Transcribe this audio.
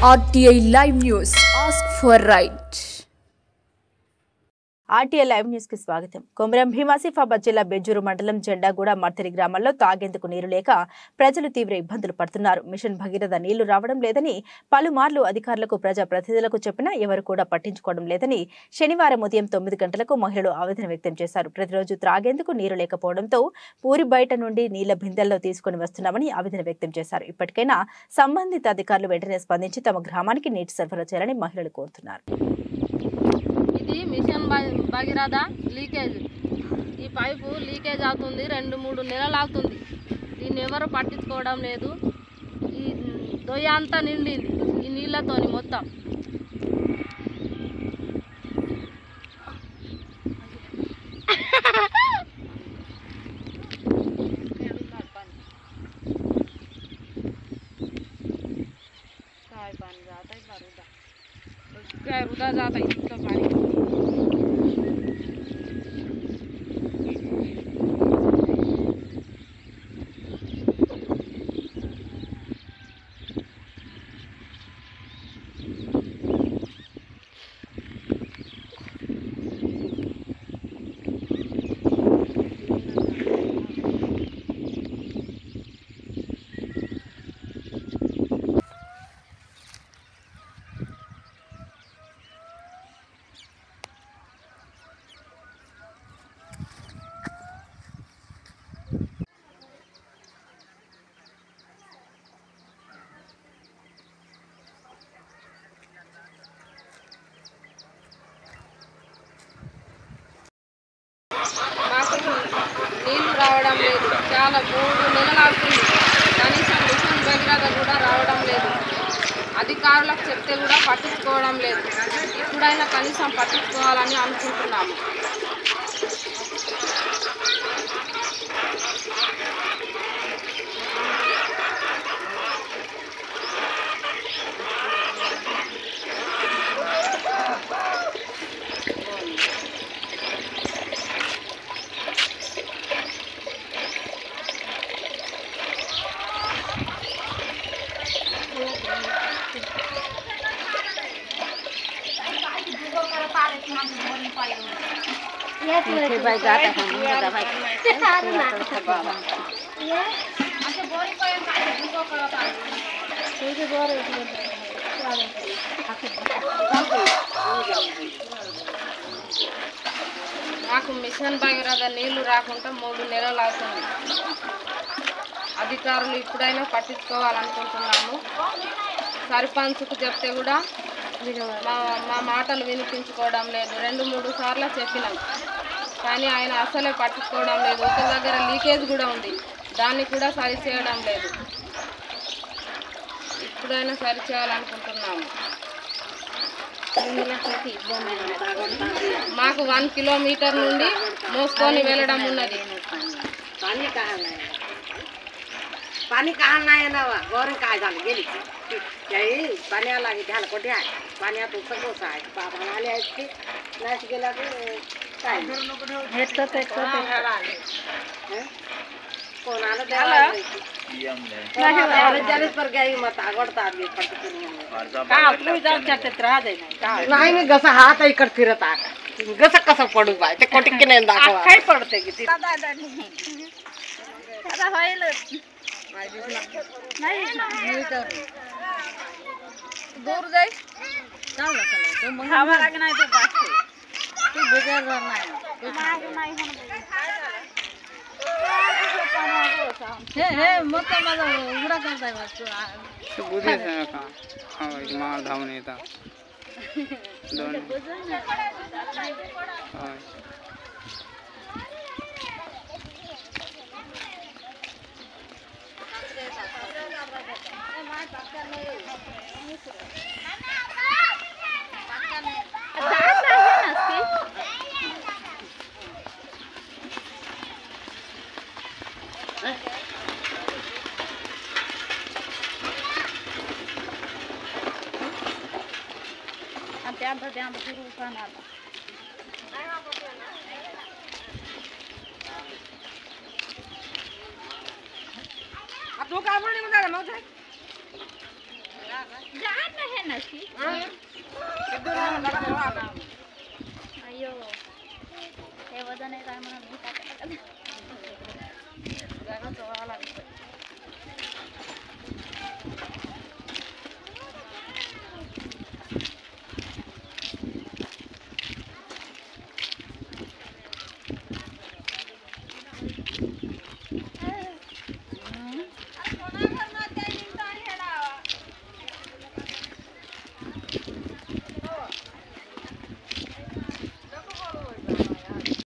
RTI Live News. Ask for right. RTI live news కి స్వాగతం. కొమరం భీం ఆసిఫాబాద్ జిల్లా బెజ్జూరు మండలం జెండాగూడ మర్తిరి గ్రామాల్లో తాగేందుకు నీరు లేక ప్రజలు తీవ్ర ఇబ్బందులు పడుతున్నారు. మిషన్ భగీరథ నీళ్లు రావడం లేదని పలుమార్లు అధికారులకు ప్రజాప్రతినిధులకు చెప్పినా ఎవరు కూడా పట్టించుకోవడం లేదని శనివారం ఉదయం 9 గంటలకు మహిళలు ఆవేదన వ్యక్తం చేశారు. ప్రతిరోజు త్రాగేందుకు నీరు లేకపోవడంతో ఊరి బయట నుండి నీళ్ల బిందెల్లో తీసుకుని వస్తున్నామని ఆవేదన వ్యక్తం చేశారు. ఇప్పటికైనా సంబంధిత అధికారులు వెంటనే స్పందించి తమ గ్రామానికి నీటి సరఫరా చేయాలని మహిళలు కోరుతున్నారు. ఇది మిషన్ భగీరథ లీకేజ్. ఈ పైపు లీకేజ్ అవుతుంది, 2-3 నెలలు అవుతుంది. దీన్ని ఎవరు పట్టించుకోవడం లేదు. ఈ దొయ్య అంతా నిండింది ఈ నీళ్ళతోని మొత్తం. रुदा जाता है इसका पानी. నీళ్లు రావడం లేదు. చాలా 3 నెలలు అవుతుంది. కనీసం మిషన్ భగీరథ కూడా రావడం లేదు. అధికారులకు చెప్తే కూడా పట్టించుకోవడం లేదు. ఇప్పుడైనా కనీసం పట్టించుకోవాలని అనుకుంటున్నాము. మాకు మిషన్ భగీరథ నీళ్లు రాకుండా 3 నెలలు అవుతుంది. అధికారులు ఇప్పుడైనా పట్టించుకోవాలనుకుంటున్నాము. సర్పంచ్కు చెప్తే కూడా మా మాటలు వినిపించుకోవడం లేదు. 2-3 సార్లు చెప్పినాం, కానీ ఆయన అసలే పట్టించుకోవడం లేదు. ఒక దగ్గర లీకేజ్ కూడా ఉంది, దాన్ని కూడా సరిచేయడం లేదు. ఇప్పుడైనా సరిచేయాలనుకుంటున్నాము. మాకు 1 కిలోమీటర్ నుండి మోసుకొని వెళ్ళడం ఉన్నది. पानी कहाँ ना है ना गौरव का आजान गेली यही पानी लागे ध्यान को ध्यान पानी तो सगो सा है बाबा वाले इसके नाच गेला को काय हेट तो हैं कौन आला देला नहीं वाले जाने पर गई मत आगड़ता आदमी पड़ते का तू जा चटे त्रा दे नहीं में गसा हाथ आई कर फिरता गसा कसा पडू बाय ते कोटिक के नहीं दाखवा काय पडते की दादा दादा होईल नहीं तो दूर जाए चावला चलो तो हमारा के नहीं तो बात तू बेकार करना है हे मत मत उड़ा करता है बस तो बुद्धि से का हां मार धाव नहीं था दोनों हां Jangan berurusan apa. Aduh kamu ni mana mau cek? जान है नशी अयो हे वजन आहे काय म्हणून मी काय